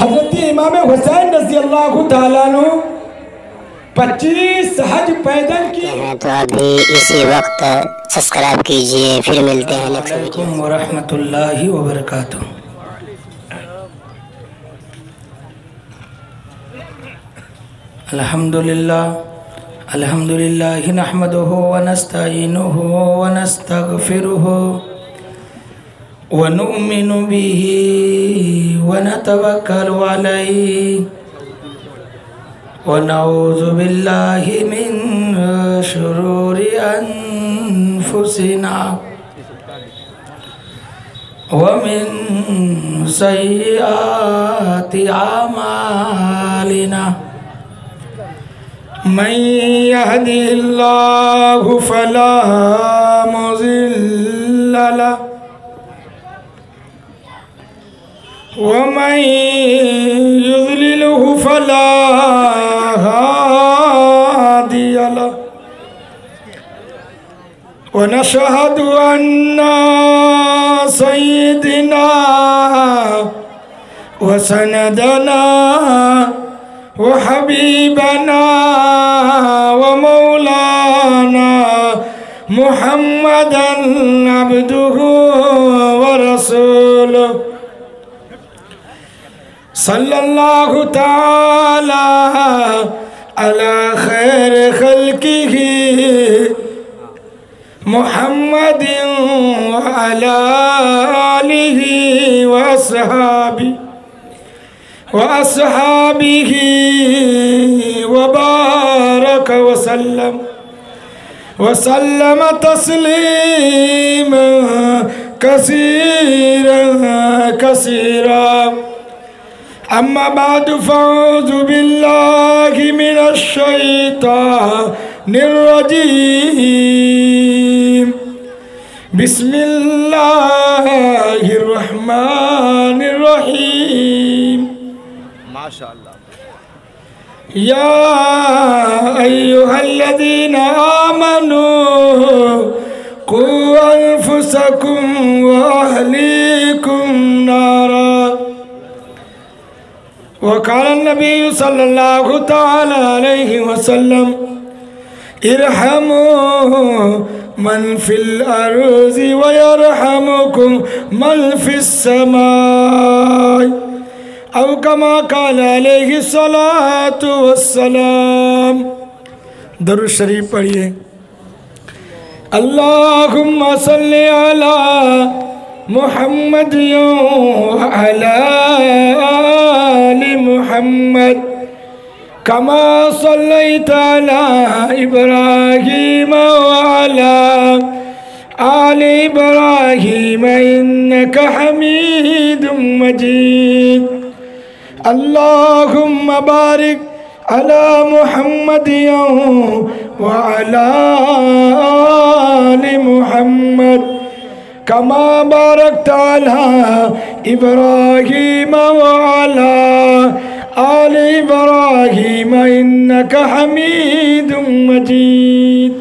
हजरत इमाम हुसैन रज़ी अल्लाह तआला अन्हु 25 हज पैदल की हैं। तो अभी इसी वक्त सब्सक्राइब कीजिए, फिर मिलते हैं नेक्स्ट वीडियो। व रहमतुल्लाहि व बरकातुहू। अल्हम्दुलिल्लाह नहमदुहु व नस्तईनुहु व नस्तगफिरुहु व नुमिनु बिही व नतवक्कलु अलैहि व नऊज़ु बिल्लाहि मिन शुरूरि अनफुसिना व मिन सय्यिआति आमालिना। मन यहदिहिल्लाहु फला मुज़िल्ल लहु व मन युज़लिलहु फला हादिय लहु व नशहदु अन्ना सय्यिदना व सनदना व हबीबना व मौलाना मुहम्मदन अब्दुहु व रसूलुहु सल्लल्लाहु ताला अला खैर खल्किही मुहम्मदिन व अला आलिही व अस्हाबिही व बारक व सल्लम तस्लीमा कसीरा। अम्मा बाद फ़अऊज़ु बिल्लाहि मिनश शैतानिर रजीम। बिस्मिल्लाहिर रहमानिर रहीम। माशाअल्लाह। या अय्युहल्लज़ीना आमनू क़ू अन्फुसकुम व अहलीकुम नारा। व क़ाल नबी सल्लल्लाहु तआला अलैहि वसल्लम इरहमू मन फिल अर्ज़ि व यरहमुकुम मन फिस समाई औ कमा क़ाल अलैहि सलातु वस्सलाम। दरूद शरीफ पढ़िए। अल्लाहुम्मा सल्लि अला मुहम्मद व अला आलि मुहम्मद कमा सल्लैता अला इब्राहीम व अला आलि इब्राहीम इन्नका हमीदुम मजीद। अल्लाहुम्मा बारिक अला मुहम्मद व अला आलि मुहम्मद कमा बारकता अला इब्राहीम व अला आलि इब्राहीम इन्नका हमीदुम मजीद।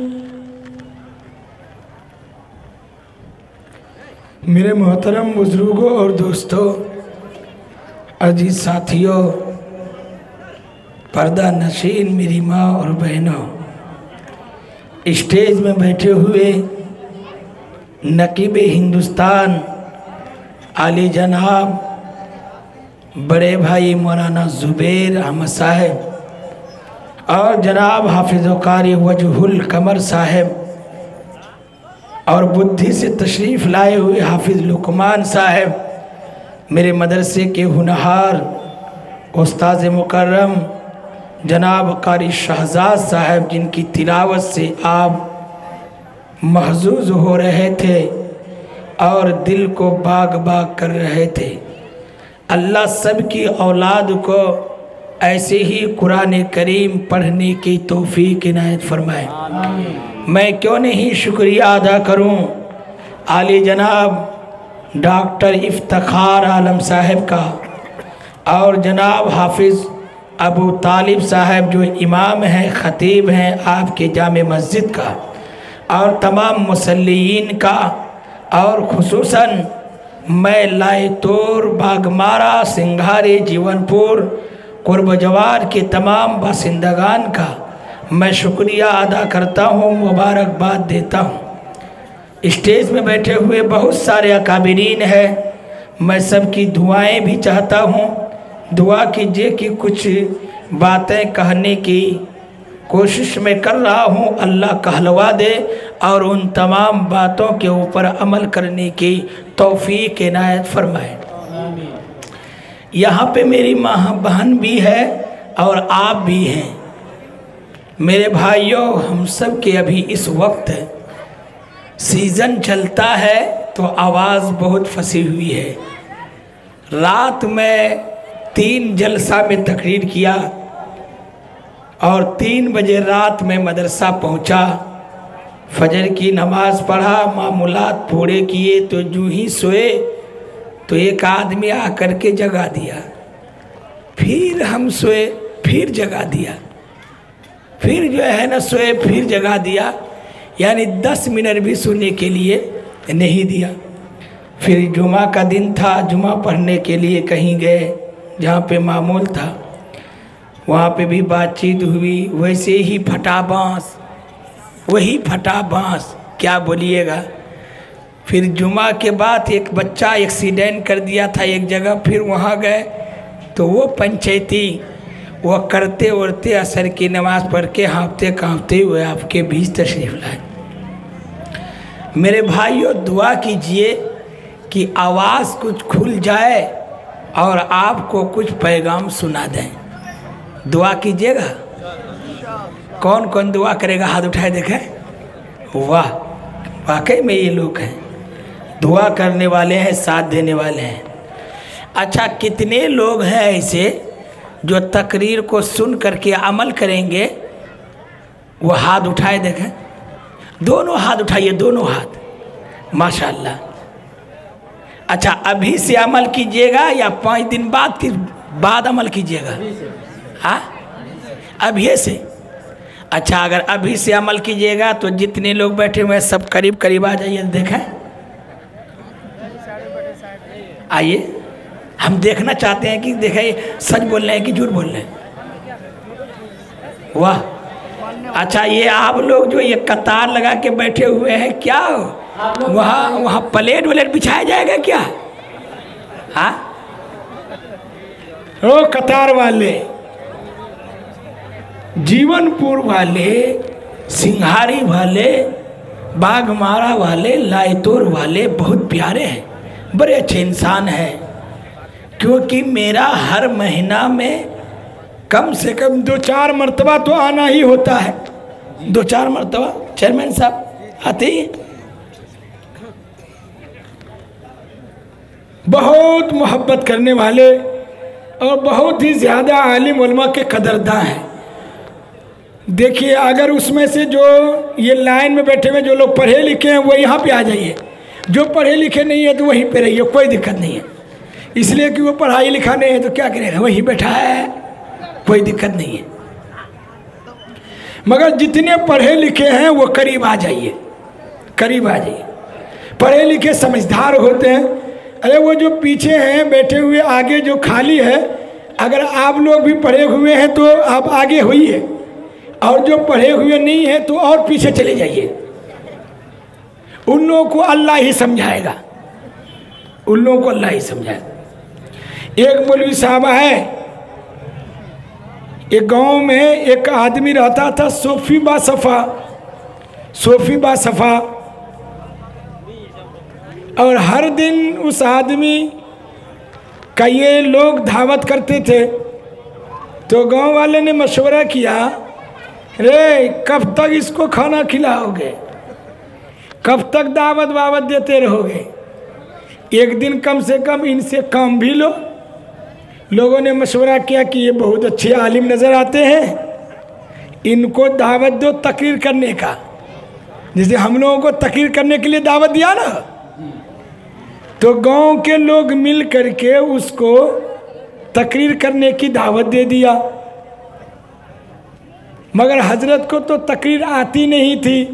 मेरे मोहतरम बुजुर्गों और दोस्तों, अजीज साथियों, पर्दा नशीन मेरी माँ और बहनों, स्टेज में बैठे हुए नकीब हिंदुस्तान आली जनाब बड़े भाई मौलाना ज़ुबैर अहमद साहब और जनाब हाफिज़ कारी वजहुल कमर साहब और बुद्धि से तशरीफ़ लाए हुए हाफिज़ लुकमान साहब, मेरे मदरसे के हुनहार उस्ताद मुकर्रम जनाब कारी शहजाद साहब, जिनकी तिलावत से आप महजूज हो रहे थे और दिल को बाग बाग कर रहे थे। अल्लाह सब की औलाद को ऐसे ही कुरान करीम पढ़ने की तौफीक इनायत फरमाए। मैं क्यों नहीं शुक्रिया अदा करूं आली जनाब डॉक्टर इफ्तिखार आलम साहब का और जनाब हाफिज़ अबू तालिब साहब जो इमाम हैं, ख़तीब हैं आपके जामे मस्जिद का, और तमाम मुसल्लीन का, और खुसूसन मैं लाएतोर, बागमारा, सिंघारे, जीवनपुर, कुर्बजवार के तमाम बासिंदगान का मैं शुक्रिया अदा करता हूँ, मुबारकबाद देता हूँ। स्टेज में बैठे हुए बहुत सारे अकाबिरीन हैं, मैं सबकी दुआएं भी चाहता हूँ। दुआ कीजिए कि कुछ बातें कहने की कोशिश मैं कर रहा हूँ, अल्लाह कहलवा दे और उन तमाम बातों के ऊपर अमल करने की तौफीक इनायत फरमाए। यहाँ पे मेरी माँ बहन भी है और आप भी हैं। मेरे भाइयों, हम सब के अभी इस वक्त सीज़न चलता है तो आवाज़ बहुत फंसी हुई है। रात में 3 जलसा में तकरीर किया और 3 बजे रात में मदरसा पहुंचा, फजर की नमाज़ पढ़ा, मामूलात पूरे किए तो जूँ ही सोए तो एक आदमी आकर के जगा दिया। फिर हम सोए, फिर जगा दिया, फिर जो है ना सोए, फिर जगा दिया, यानी 10 मिनट भी सोने के लिए नहीं दिया। फिर जुमा का दिन था, जुमा पढ़ने के लिए कहीं गए जहाँ पे मामूल था, वहाँ पे भी बातचीत हुई, वैसे ही फटा बाँस, वही फटा बाँस, क्या बोलिएगा। फिर जुमा के बाद एक बच्चा एक्सीडेंट कर दिया था एक जगह, फिर वहाँ गए तो वो पंचायती वो करते उड़ते असर की नमाज़ पढ़ के हाँफते काँपते हुए आपके बीच तशरीफ़ लाए। मेरे भाइयों, दुआ कीजिए कि आवाज़ कुछ खुल जाए और आपको कुछ पैगाम सुना दें। दुआ कीजिएगा। कौन कौन दुआ करेगा, हाथ उठाए देखें। वाह, वाकई में ये लोग हैं, दुआ करने वाले हैं, साथ देने वाले हैं। अच्छा, कितने लोग हैं ऐसे जो तकरीर को सुन करके अमल करेंगे? वो हाथ उठाए देखें। दोनों हाथ उठाइए, दोनों हाथ, माशाअल्लाह। अच्छा, अभी से अमल कीजिएगा या 5 दिन बाद अमल कीजिएगा? हाँ, अभी से। अच्छा, अगर अभी से अमल कीजिएगा तो जितने लोग बैठे हुए हैं सब करीब करीब आ जाइए, देखें। आइए, हम देखना चाहते हैं कि देखें सच बोल रहे हैं कि झूठ बोल रहे हैं। वाह। अच्छा, ये आप लोग जो ये कतार लगा के बैठे हुए हैं, क्या वहाँ प्लेट व्लेट बिछाया जाएगा क्या? हाँ, ओ कतार वाले, जीवनपुर वाले, सिंघारी वाले, बागमारा वाले, लाएतोर वाले बहुत प्यारे हैं, बड़े अच्छे इंसान हैं। क्योंकि मेरा हर महीना में कम से कम 2-4 मरतबा तो आना ही होता है। 2-4 मरतबा चेयरमैन साहब आते ही। बहुत मोहब्बत करने वाले और बहुत ही ज़्यादा आलिम उलमा के कदरदान हैं। देखिए, अगर उसमें से जो ये लाइन में बैठे हुए जो लोग पढ़े लिखे हैं वो यहाँ पे आ जाइए, जो पढ़े लिखे नहीं है तो वहीं पे रहिए, कोई दिक्कत नहीं है। इसलिए कि वो पढ़ाई लिखा नहीं है तो क्या करेगा, वहीं बैठा है, कोई दिक्कत नहीं है। मगर जितने पढ़े लिखे हैं वो करीब आ जाइए, करीब आ जाइए। पढ़े लिखे समझदार होते हैं। अरे वो जो पीछे हैं बैठे हुए, आगे जो खाली है, अगर आप लोग भी पढ़े हुए हैं तो आप आगे होइए, और जो पढ़े हुए नहीं हैं तो और पीछे चले जाइए। उन लोगों को अल्लाह ही समझाएगा, उन लोगों को अल्लाह ही समझाएगा। एक मौलवी साहब है, एक गांव में एक आदमी रहता था, सोफी बासफा, और हर दिन उस आदमी का ये लोग दावत करते थे। तो गांव वाले ने मशवरा किया, रे कब तक इसको खाना खिलाओगे, कब तक दावत देते रहोगे, एक दिन कम से कम इनसे काम भी लो। लोगों ने मशवरा किया कि ये बहुत अच्छे आलिम नज़र आते हैं, इनको दावत दो तकरीर करने का, जैसे हम लोगों को तकरीर करने के लिए दावत दिया ना। तो गांव के लोग मिल करके उसको तकरीर करने की दावत दे दिया। मगर हजरत को तो तकरीर आती नहीं थी,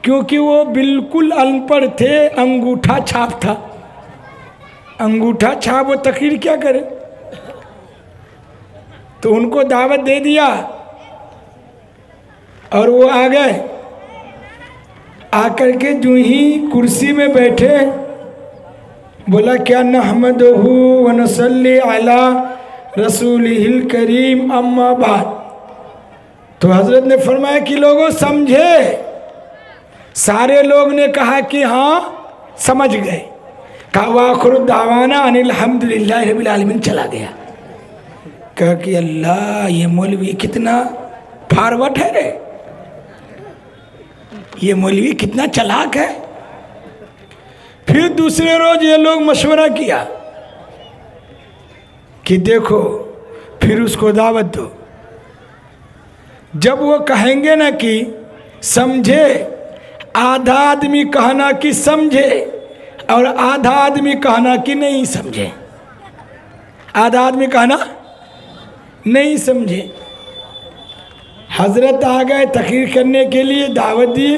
क्योंकि वो बिल्कुल अनपढ़ थे, अंगूठा छाप था। अंगूठा छाप वो तकरीर क्या करे। तो उनको दावत दे दिया और वो आ गए। आकर के जो ही कुर्सी में बैठे बोला क्या नहमदहू व नसल्ली अला रसूलिहिल करीम अम्मा बाद। तो हजरत ने फरमाया कि लोगों समझे। सारे लोग ने कहा कि हाँ समझ गए। कहा वाखिर दावाना अनिल हम्दुलिल्लाहि रब्बिल आलमीन, चला गया। कहा कि अल्लाह ये मौलवी कितना फारवर्ड है रे, ये मौलवी कितना चालाक है। फिर दूसरे रोज ये लोग मशवरा किया कि देखो फिर उसको दावत दो। जब वो कहेंगे ना कि समझे, आधा आदमी कहना कि समझे और आधा आदमी कहना कि नहीं समझे। आधा आदमी कहना नहीं समझे। हजरत आ गए तकरीर करने के लिए, दावत दिए।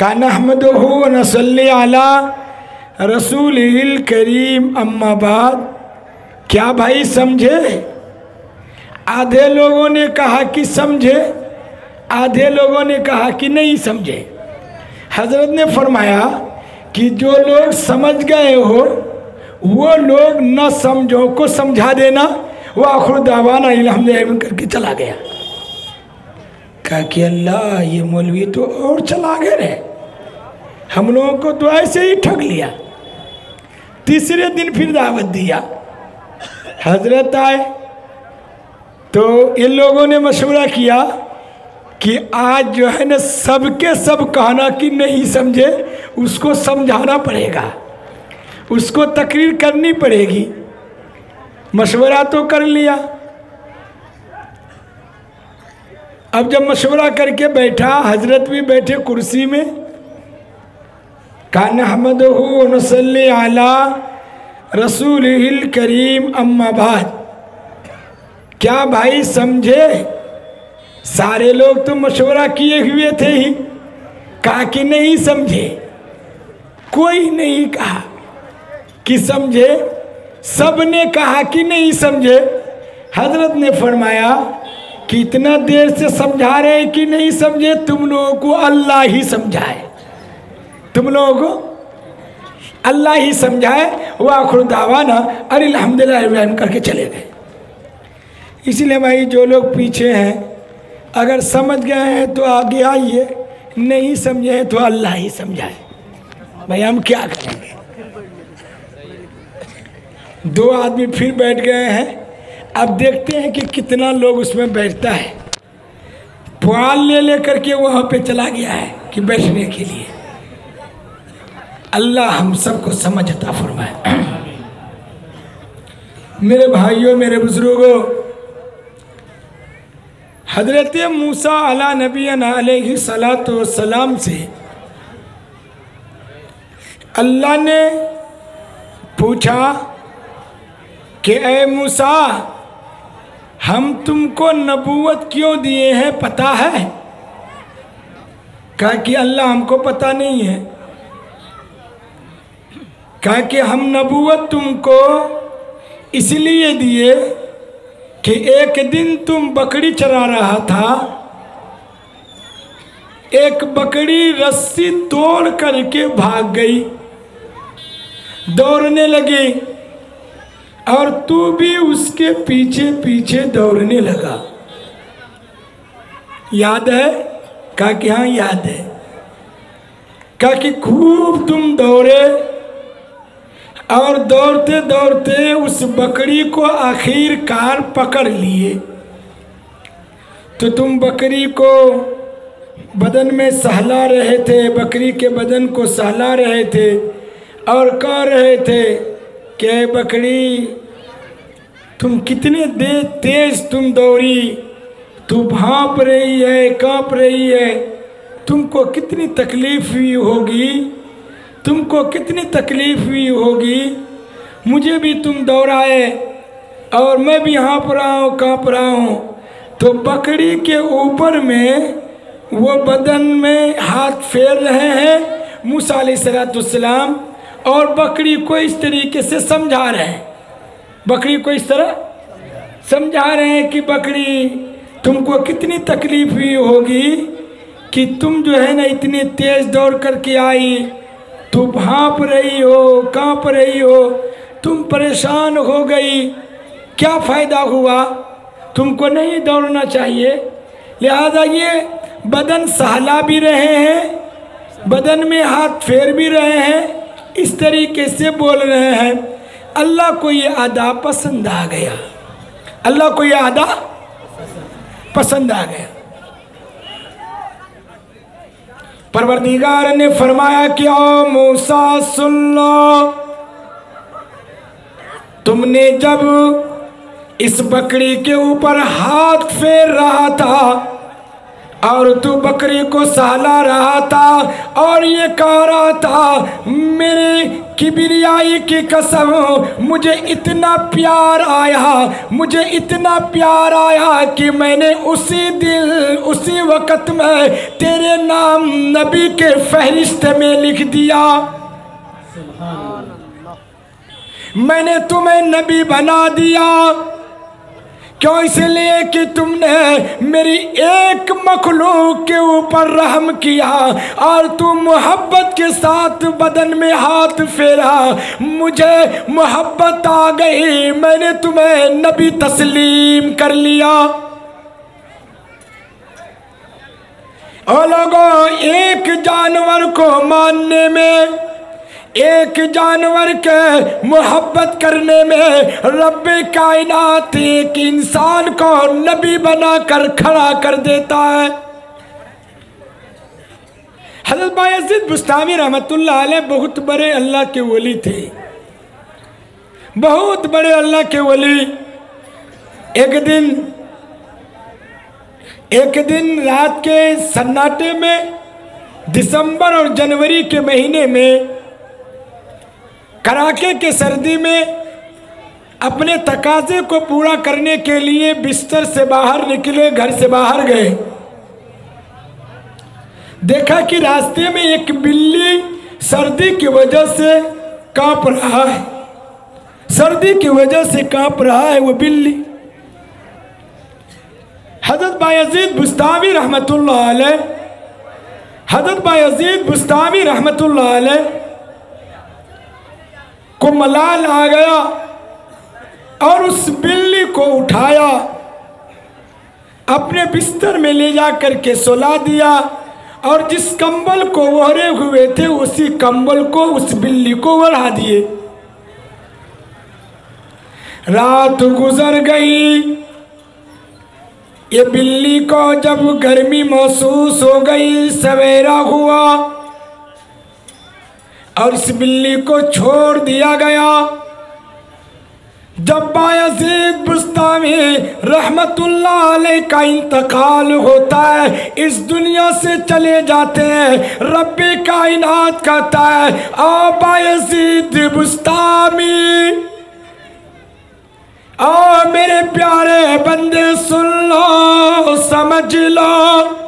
काना अहमदहू व नसल्ली अला रसूलिल करीम अम्मा बाद। क्या भाई समझे? आधे लोगों ने कहा कि समझे, आधे लोगों ने कहा कि नहीं समझे। हजरत ने फरमाया कि जो लोग समझ गए हो वो लोग न समझो को समझा देना। वो आखिर दावाना अल्हम्दुलिल्लाह करके चला गया। कहा कि अल्लाह ये मौलवी तो और चला गए रे, हम लोगों को तो ऐसे ही ठग लिया। तीसरे दिन फिर दावत दिया। हजरत आए तो इन लोगों ने मशवरा किया कि आज जो है ना सबके सब कहना कि नहीं समझे, उसको समझाना पड़ेगा, उसको तकरीर करनी पड़ेगी। मशवरा तो कर लिया। अब जब मशवरा करके बैठा, हजरत भी बैठे कुर्सी में। कान अहमदहू व नसल्ली अला रसूलिहिल करीम अम्मा बाद। क्या भाई समझे? सारे लोग तो मशवरा किए हुए थे ही, कहा कि नहीं समझे। कोई नहीं कहा कि समझे, सब ने कहा कि नहीं समझे। हजरत ने फरमाया कि इतना देर से समझा रहे कि नहीं समझे, तुम लोगों को अल्लाह ही समझाए, तुम लोगों को अल्लाह ही समझाए। वो आखिर दावाना अनिल हम्दुलिल्लाहि रब्बिल आलमीन करके चले गए। इसलिए भाई जो लोग पीछे हैं, अगर समझ गए हैं तो आगे आइए, नहीं समझे हैं तो अल्लाह ही समझाए। भाई हम क्या करेंगे। दो आदमी फिर बैठ गए हैं। अब देखते हैं कि कितना लोग उसमें बैठता है। पुआल ले लेकर के वहाँ पे चला गया है कि बैठने के लिए। अल्लाह हम सबको समझ अता फरमाए। मेरे भाइयों, मेरे बुजुर्गों, हजरत मूसा अला नबीना अलैहि सलातो वस्सलाम से अल्लाह ने पूछा कि ए मूसा, हम तुमको नबूवत क्यों दिए हैं, पता है? कहा कि अल्लाह हमको पता नहीं है। कहा कि हम नबूवत तुमको इसलिए दिए कि एक दिन तुम बकरी चरा रहा था, एक बकरी रस्सी तोड़ करके भाग गई, दौड़ने लगी और तू भी उसके पीछे पीछे दौड़ने लगा। याद है? कहा कि हाँ याद है। कहा कि खूब तुम दौड़े और दौड़ते दौड़ते उस बकरी को आखिरकार पकड़ लिए। तो तुम बकरी को बदन में सहला रहे थे, बकरी के बदन को सहला रहे थे और कह रहे थे कि बकरी तुम कितने तेज तुम दौड़ी, तू भांप रही है, कांप रही है, तुमको कितनी तकलीफ हुई होगी, तुमको कितनी तकलीफ हुई होगी। मुझे भी तुम दौड़ाए और मैं भी हाँप रहा हूँ, कांप रहा हूँ। तो बकरी के ऊपर में वो बदन में हाथ फेर रहे हैं मूसा अलैहिस्सलाम, और बकरी को इस तरीके से समझा रहे हैं, बकरी को इस तरह समझा रहे हैं कि बकरी तुमको कितनी तकलीफ हुई होगी कि तुम जो है ना इतनी तेज दौड़ करके आई, तू भांप रही हो, कांप रही हो, तुम परेशान हो गई, क्या फ़ायदा हुआ, तुमको नहीं दौड़ना चाहिए। लिहाजा ये बदन सहला भी रहे हैं, बदन में हाथ फेर भी रहे हैं, इस तरीके से बोल रहे हैं। अल्लाह को ये अदा पसंद आ गया, अल्लाह को ये अदा पसंद आ गया। परवरदिगार ने फरमाया कि ओ मूसा सुन लो, तुमने जब इस बकरी के ऊपर हाथ फेर रहा था और तू बकरी को सहला रहा था और ये कह रहा था मेरे किबरियाई की कसम, मुझे इतना प्यार आया, मुझे इतना प्यार आया कि मैंने उसी दिन उसी वक़्त में तेरे नाम नबी के फहरिस्त में लिख दिया, मैंने तुम्हें नबी बना दिया। क्यों? इसलिए कि तुमने मेरी एक मखलूक के ऊपर रहम किया और तुम मोहब्बत के साथ बदन में हाथ फेरा, मुझे मोहब्बत आ गई, मैंने तुम्हें नबी तस्लीम कर लिया। और लोगों, एक जानवर को मानने में, एक जानवर के मोहब्बत करने में रब्बे कायनात एक इंसान को नबी बनाकर खड़ा कर देता है। हज़रत बायज़ीद बुस्तामी रहमतुल्लाह अलैह बहुत बड़े अल्लाह के वली थे, बहुत बड़े अल्लाह के वली। एक दिन रात के सन्नाटे में, दिसंबर और जनवरी के महीने में, कड़ाके के सर्दी में अपने तकाजे को पूरा करने के लिए बिस्तर से बाहर निकले, घर से बाहर गए। देखा कि रास्ते में एक बिल्ली सर्दी की वजह से कांप रहा है, सर्दी की वजह से कांप रहा है वो बिल्ली। हज़रत बायज़ीद बुस्तामी रहमतुल्लाह अलैह, हज़रत बायज़ीद बुस्तामी रहमतुल्लाह अलैह को मलाल आ गया और उस बिल्ली को उठाया, अपने बिस्तर में ले जा करके सुला दिया और जिस कंबल को ओढ़े हुए थे उसी कंबल को उस बिल्ली को ओढ़ा दिए। रात गुजर गई, ये बिल्ली को जब गर्मी महसूस हो गई, सवेरा हुआ और इस बिल्ली को छोड़ दिया गया। जब बायज़ीद बुस्तामी रहमतुल्लाह अलैह का इंतकाल होता है, इस दुनिया से चले जाते हैं, रब्बे कायनात कहता है आ बायज़ीद बुस्तामी, आ मेरे प्यारे बंदे सुन लो, समझ लो,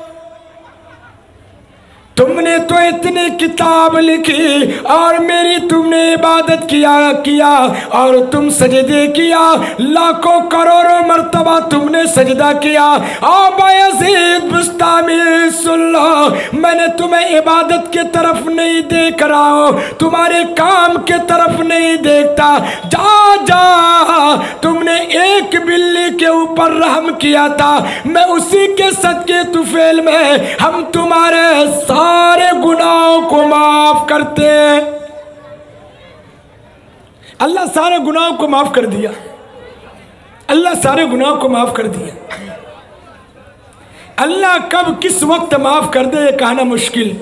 तुमने तो इतनी किताब लिखी और मेरी तुमने इबादत किया और तुम सजदे किया, लाखों करोड़ों मर्तबा तुमने सजदा किया। और बायज़ीद बुस्तामी सुन लो, मैंने तुम्हें इबादत के तरफ नहीं देख रहा हूँ, तुम्हारे काम के तरफ नहीं देखता। जा जा, तुमने एक बिल्ली के ऊपर रहम किया था, मैं उसी के सदके तुफेल में हम तुम्हारे सारे गुनाहों को माफ करते हैं। अल्लाह सारे गुनाहों को माफ कर दिया, अल्लाह सारे गुनाहों को माफ कर दिया। अल्लाह कब किस वक्त माफ कर दे ये कहना मुश्किल।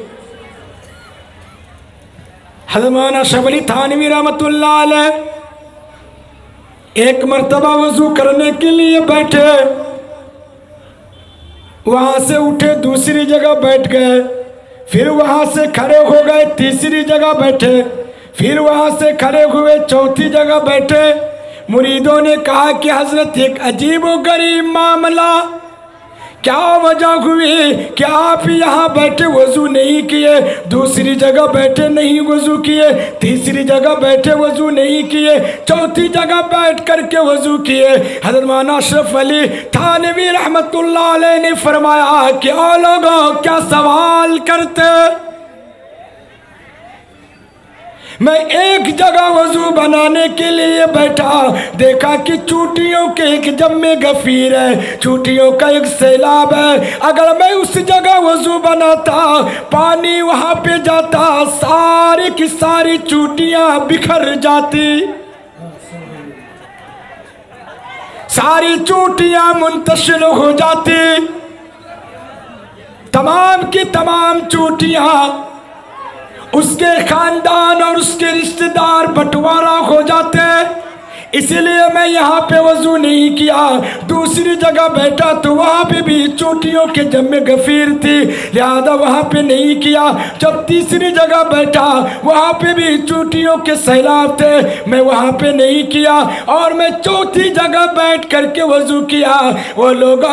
हज़रत मौलाना शबली थानवी रहमतुल्लाह अलैह एक मर्तबा वजू करने के लिए बैठे, वहां से उठे दूसरी जगह बैठ गए, फिर वहां से खड़े हो गए तीसरी जगह बैठे, फिर वहां से खड़े हुए चौथी जगह बैठे। मुरीदों ने कहा कि हजरत एक अजीब व गरीब मामला, क्या वजह हुई कि आप यहाँ बैठे वजू नहीं किए, दूसरी जगह बैठे नहीं वजू किए, तीसरी जगह बैठे वजू नहीं किए, चौथी जगह बैठ करके वजू किए। हज़रत मौलाना अशरफ अली थानवी रहमतुल्लाह अलैह ने फरमाया कि ओ लोगों, क्या सवाल करते, मैं एक जगह वजू बनाने के लिए बैठा, देखा कि चूटियों के एक जम्मे गफीर है, चूटियों का एक सैलाब है। अगर मैं उस जगह वजू बनाता, पानी वहां पे जाता, सारी की सारी चूटियां बिखर जाती, सारी चूटियां मुंतशिर हो जाती, तमाम की तमाम चूटियां उसके खानदान और उसके रिश्तेदार बंटवारा हो जाते हैं। इसलिए मैं यहाँ पे वजू नहीं किया, दूसरी जगह बैठा तो वहाँ पे भी चोटियों के जम्मे गफीर थी, लिहाजा वहाँ पे नहीं किया। जब तीसरी जगह बैठा वहाँ पे भी चोटियों के सैलाब थे, मैं वहाँ पे नहीं किया, और मैं चौथी जगह बैठ करके वजू किया। वो लोग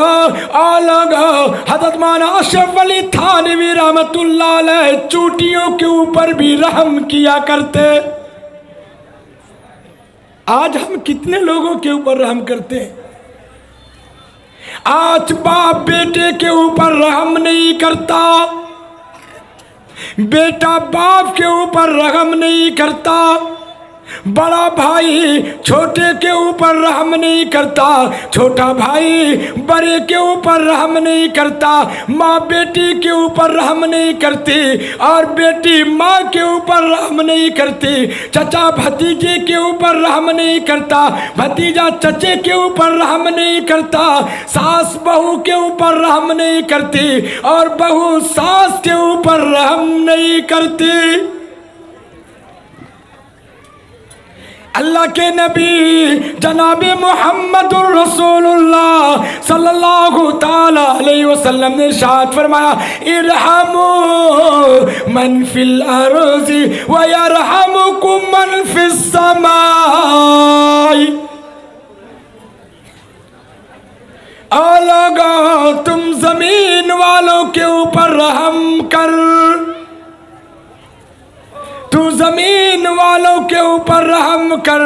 हज़रत मौलाना अशरफ अली थानवी रहमतुल्लाह अलैह चोटियों के ऊपर भी रहम किया करते। आज हम कितने लोगों के ऊपर रहम करते हैं? आज बाप बेटे के ऊपर रहम नहीं करता, बेटा बाप के ऊपर रहम नहीं करता, बड़ा भाई छोटे के ऊपर रहम नहीं करता, छोटा भाई बड़े के ऊपर रहम नहीं करता, माँ बेटी के ऊपर रहम नहीं करती, और बेटी माँ के ऊपर रहम नहीं करती, चचा भतीजे के ऊपर रहम नहीं करता, भतीजा चचे के ऊपर रहम नहीं करता, सास बहू के ऊपर रहम नहीं करती, और बहू सास के ऊपर रहम नहीं करती। अल्लाह के नबी जनाब मुहम्मदुर रसूलुल्लाह सल्लल्लाहु ताला अलैहि वसल्लम ने इरशाद फरमाया, इरहमु मन फिल अर्ज़ि व यरहमुकुम मन फिस समाई। ओ लोगों, तुम जमीन वालों के ऊपर रहम कर, तू जमीन वालों के ऊपर रहम कर,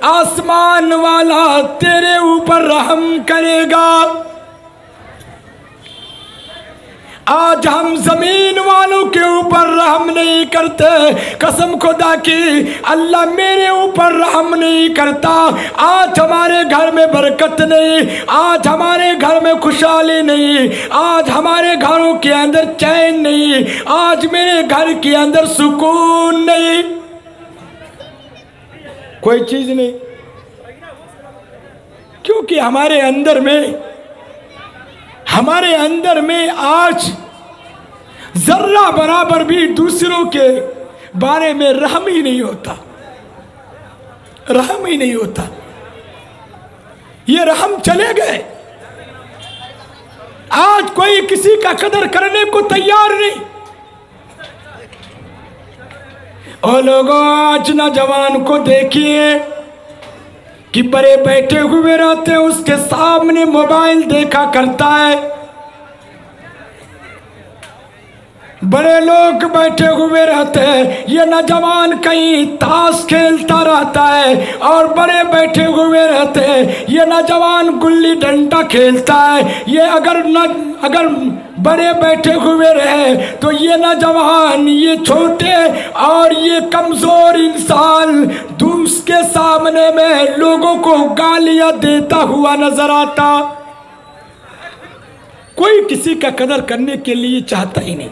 आसमान वाला तेरे ऊपर रहम करेगा। आज हम जमीन वालों के ऊपर रहम नहीं करते, कसम खुदा की अल्लाह मेरे ऊपर रहम नहीं करता। आज हमारे घर में बरकत नहीं, आज हमारे घर में खुशहाली नहीं, आज हमारे घरों के अंदर चैन नहीं, आज मेरे घर के अंदर सुकून नहीं, कोई चीज नहीं, क्योंकि हमारे अंदर में आज जर्रा बराबर भी दूसरों के बारे में रहम ही नहीं होता, रहम ही नहीं होता। ये रहम चले गए, आज कोई किसी का कदर करने को तैयार नहीं। ओ लोगों, आज नौजवान को देखिए कि बड़े बैठे हुए रहते हैं, उसके सामने मोबाइल देखा करता है, बड़े लोग बैठे हुए रहते हैं, ये नौजवान कहीं ताश खेलता रहता है, और बड़े बैठे हुए रहते हैं, ये नौजवान गुल्ली डंडा खेलता है। ये अगर बड़े बैठे हुए रहे तो ये नौजवान, ये छोटे और ये कमजोर इंसान उसके सामने में लोगों को गालियां देता हुआ नजर आता। कोई किसी का कदर करने के लिए चाहता ही नहीं,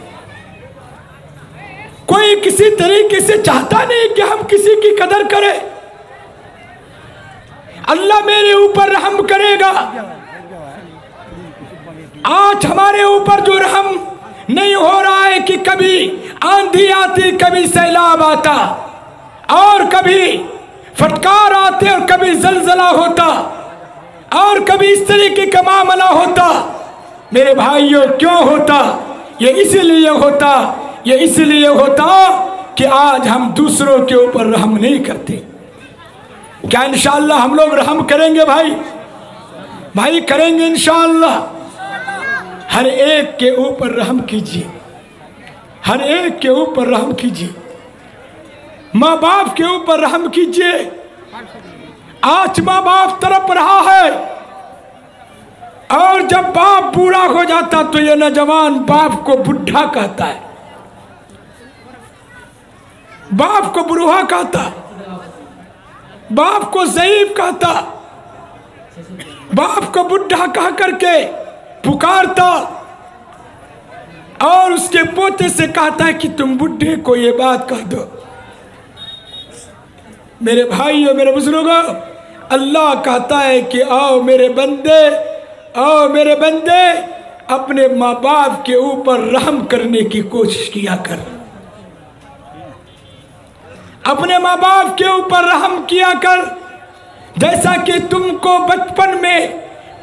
कोई किसी तरीके से चाहता नहीं कि हम किसी की कदर करें। अल्लाह मेरे ऊपर रहम करेगा। आज हमारे ऊपर जो रहम नहीं हो रहा है कि कभी आंधी आती, कभी सैलाब आता, और कभी फटकार आते, और कभी जलजला होता, और कभी इस तरीके का मामला होता। मेरे भाइयों, क्यों होता? ये इसलिए होता कि आज हम दूसरों के ऊपर रहम नहीं करते। क्या इंशाअल्लाह हम लोग रहम करेंगे? भाई करेंगे इंशाअल्लाह। हर एक के ऊपर रहम कीजिए, हर एक के ऊपर रहम कीजिए, माँ बाप के ऊपर रहम कीजिए। आज माँ बाप तड़प रहा है, और जब बाप बूढ़ा हो जाता तो ये नौजवान बाप को बुढ़ा कहता है, बाप को बुढ़ा कहता, बाप को ज़ईफ कहता, बाप को बुढ़ा कह करके पुकारता, और उसके पोते से कहता है कि तुम बुढ़े को ये बात कह दो। मेरे भाइयों, मेरे बुजुर्गों, अल्लाह कहता है कि आओ मेरे बंदे, आओ मेरे बंदे, अपने माँ बाप के ऊपर रहम करने की कोशिश किया कर, अपने माँ बाप के ऊपर रहम किया कर। जैसा कि तुमको बचपन में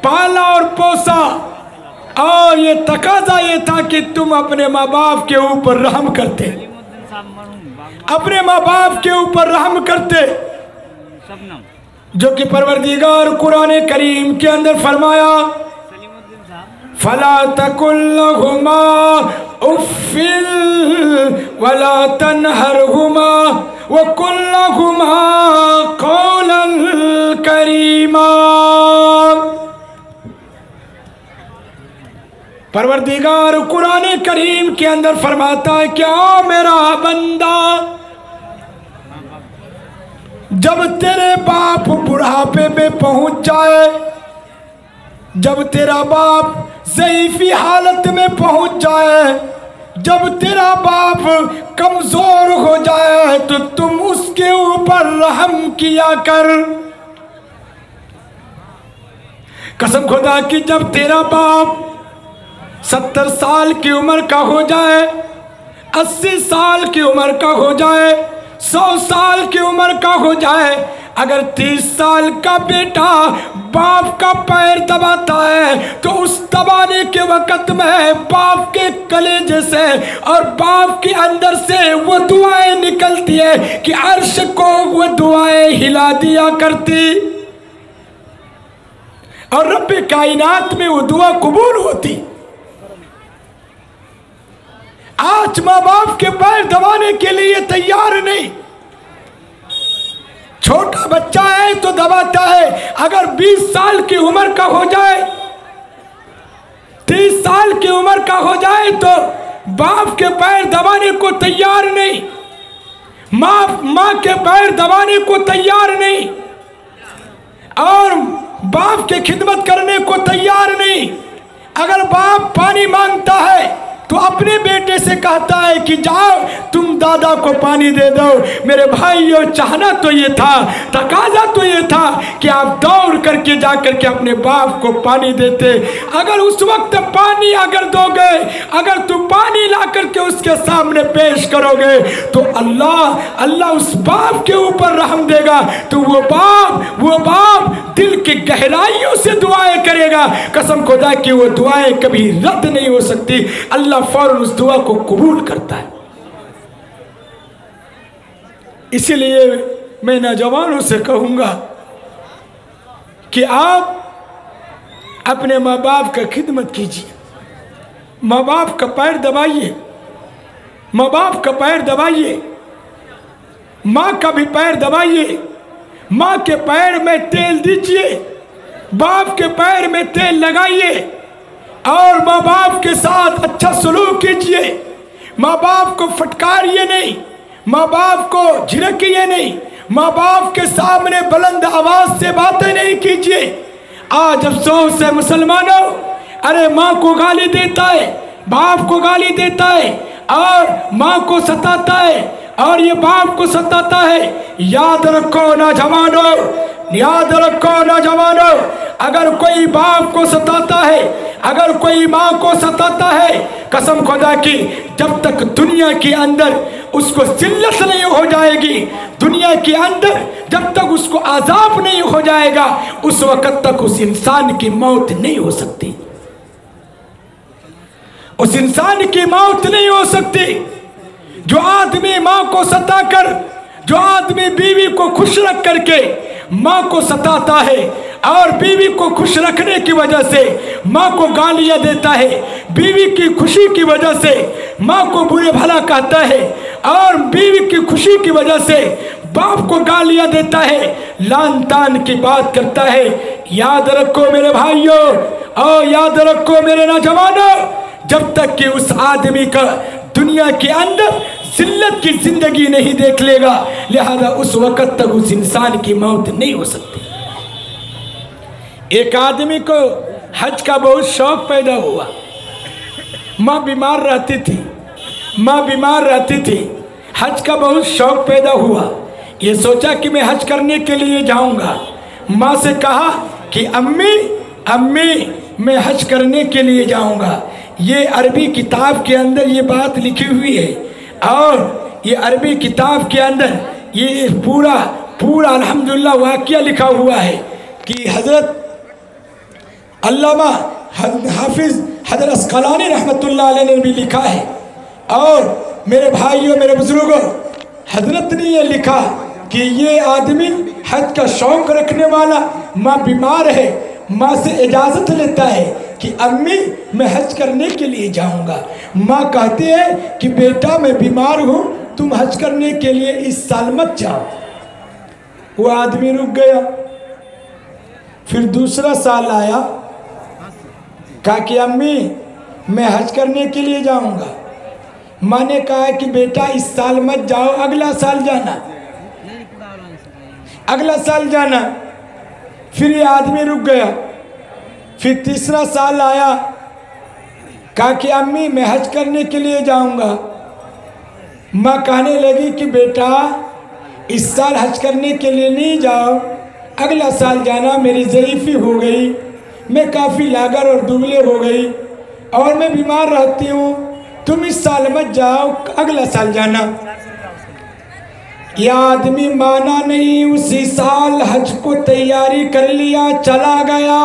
पाला और पोसा, और ये तकाजा ये था कि तुम अपने माँ बाप के ऊपर रहम करते, अपने माँ बाप के ऊपर रहम करते, जो कि परवरदिगार कुरान करीम के अंदर फरमाया, फला तकुल लहुमा उफ्फिल वला तनहरहुमा वकुल लहुमा कौलन करीमा। परवरदिगार कुरान करीम के अंदर फरमाता है कि आओ मेरा बंदा, जब तेरे बाप बुढ़ापे में पहुंच जाए, जब तेरा बाप ज़ईफ़ी हालत में पहुंच जाए, जब तेरा बाप कमजोर हो जाए, तो तुम उसके ऊपर रहम किया कर। कसम खुदा की, जब तेरा बाप 70 साल की उम्र का हो जाए, 80 साल की उम्र का हो जाए, 100 साल की उम्र का हो जाए, अगर 30 साल का बेटा बाप का पैर दबाता है, तो उस दबाने के वक्त में बाप के कलेजे से और बाप के अंदर से वो दुआएं निकलती है कि अर्श को वो दुआएं हिला दिया करती, और रब्बे कायनात में वो दुआ कबूल होती। आज माँ बाप के पैर दबाने के लिए तैयार नहीं। छोटा बच्चा है तो दबाता है, अगर 20 साल की उम्र का हो जाए, 30 साल की उम्र का हो जाए, तो बाप के पैर दबाने को तैयार नहीं, माँ के पैर दबाने को तैयार नहीं, और बाप के खिदमत करने को तैयार नहीं। अगर बाप पानी मांगता है तो अपने बेटे से कहता है कि जाओ तुम दादा को पानी दे दो। मेरे भाइयों, चाहना तो ये था, तकाजा तो ये था कि आप दौड़ करके जा करके अपने बाप को पानी देते। अगर उस वक्त पानी अगर दोगे, अगर तुम पानी ला करके उसके सामने पेश करोगे, तो अल्लाह उस बाप के ऊपर रहम देगा। तो वो बाप दिल की गहराइयों से दुआएं करेगा। कसम खुदा की वो दुआएं कभी रद्द नहीं हो सकती। अल्लाह फौरन उस दुआ को कबूल करता है। इसीलिए मैं नौजवानों से कहूंगा कि आप अपने माँ बाप का खिदमत कीजिए, माँ बाप का पैर दबाइए, माँ बाप का पैर दबाइए, माँ का भी पैर दबाइए, माँ के पैर में तेल दीजिए, बाप के पैर में तेल लगाइए, और माँ बाप के साथ अच्छा सलूक कीजिए। माँ बाप को फटकारिए नहीं, माँ बाप को झिड़किए नहीं, माँ बाप के सामने बुलंद आवाज से बातें नहीं कीजिए। आज अफसोस है मुसलमानों, अरे माँ को गाली देता है, बाप को गाली देता है, और माँ को सताता है, और ये बाप को सताता है। याद रखो नौजवानों, याद रखो नौजवानों, अगर कोई बाप को सताता है, अगर कोई माँ को सताता है, कसम खुदा की, जब तक दुनिया के अंदर उसको जिल्लत नहीं हो जाएगी, दुनिया के अंदर जब तक उसको आजाब नहीं हो जाएगा, उस वक्त तक उस इंसान की मौत नहीं हो सकती। उस इंसान की मौत नहीं हो सकती। जो आदमी माँ को सताकर, जो आदमी बीवी को खुश रख करके माँ को सताता है और बीवी को खुश रखने की वजह से माँ को गालियाँ देता है, बीवी की खुशी की वजह से माँ को बुरे भला कहता है और बीवी की खुशी की वजह से बाप को गालियाँ देता है, लान तान की बात करता है। याद रखो मेरे भाइयों और याद रखो मेरे नौजवानों, जब तक कि उस आदमी का दुनिया के अंदर जिल्लत की जिंदगी नहीं देख लेगा, लिहाजा उस वक़्त तक उस इंसान की मौत नहीं हो सकती। एक आदमी को हज का बहुत शौक पैदा हुआ। माँ बीमार रहती थी, हज का बहुत शौक पैदा हुआ। ये सोचा कि मैं हज करने के लिए जाऊंगा। माँ से कहा कि अम्मी मैं हज करने के लिए जाऊंगा। ये अरबी किताब के अंदर ये बात लिखी हुई है और ये अरबी किताब के अंदर ये पूरा अल्हम्दुलिल्लाह वाक़या लिखा हुआ है कि हज़रत अल्लामा हाफिज़ हज़रत अस्क़लानी रहमतुल्लाह अलैह ने भी लिखा है। और मेरे भाइयों मेरे बुजुर्गों, हज़रत ने ये लिखा कि ये आदमी हज का शौक़ रखने वाला माँ बीमार है, माँ से इजाज़त लेता है कि अम्मी मैं हज करने के लिए जाऊंगा। माँ कहती है कि बेटा मैं बीमार हूँ, तुम हज करने के लिए इस साल मत जाओ। वो आदमी रुक गया। फिर दूसरा साल आया, कहा कि अम्मी मैं हज करने के लिए जाऊंगा। माँ ने कहा कि बेटा इस साल मत जाओ, अगला साल जाना। फिर ये आदमी रुक गया। फिर तीसरा साल आया, कहा कि अम्मी मैं हज करने के लिए जाऊंगा। माँ कहने लगी कि बेटा इस साल हज करने के लिए नहीं जाओ, अगला साल जाना। मेरी ज़ईफ़ी हो गई, मैं काफ़ी लागर और दुबले हो गई और मैं बीमार रहती हूँ, तुम इस साल मत जाओ, अगला साल जाना। यह आदमी माना नहीं, उसी साल हज को तैयारी कर लिया, चला गया।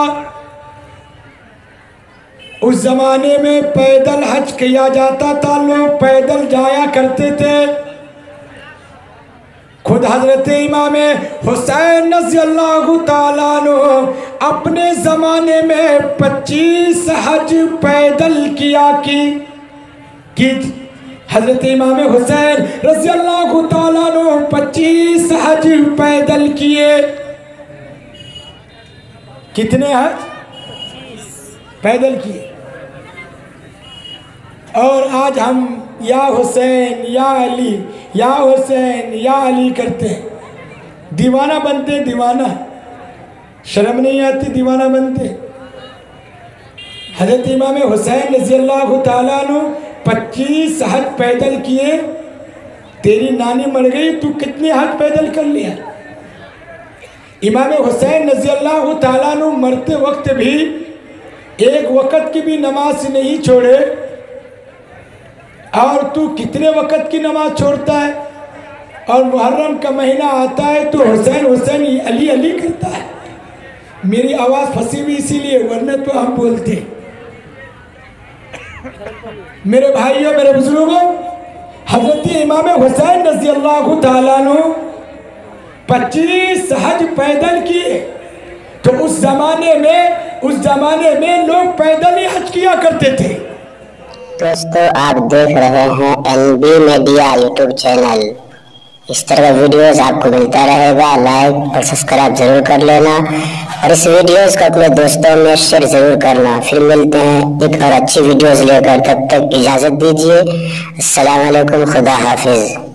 उस जमाने में पैदल हज किया जाता था, लोग पैदल जाया करते थे। खुद हजरत इमाम हुसैन रज़ियल्लाहु ताला अन्हु अपने ज़माने में 25 हज पैदल किया कि हजरत इमाम हुसैन रज़ियल्लाहु ताला अन्हु 25 हज पैदल किए। कितने हज पैदल किए? और आज हम या हुसैन या अली, या हुसैन या अली करते हैं, दीवाना बनते, दीवाना, शर्म नहीं आती, दीवाना बनते। हजरत इमाम हुसैन रज़ियल्लाहु ताला अन्हु 25 हज पैदल किए। तेरी नानी मर गई, तू कितने हज पैदल कर लिया? इमाम हुसैन रज़ियल्लाहु ताला अन्हु मरते वक्त भी एक वक़्त की भी नमाज नहीं छोड़े, और तू कितने वक़्त की नमाज छोड़ता है? और मुहर्रम का महीना आता है तो हुसैन हुसैन अली अली करता है। मेरी आवाज़ फंसी हुई इसीलिए, वरना तो हम बोलते। मेरे भाइयों मेरे बुजुर्गों, हजरत इमाम हुसैन रज़ियल्लाहु ताला अन्हु 25 हज पैदल किए। तो उस जमाने में लोग पैदल ही हज किया करते थे। दोस्तों आप देख रहे हैं NB मीडिया यूट्यूब चैनल। इस तरह का वीडियोस आपको मिलता रहेगा। लाइक और सब्सक्राइब जरूर कर लेना और इस वीडियोस को अपने दोस्तों में शेयर जरूर करना। फिर मिलते हैं एक और अच्छी वीडियोस लेकर, तब तक इजाज़त दीजिए। अस्सलाम वालेकुम, खुदा हाफिज़।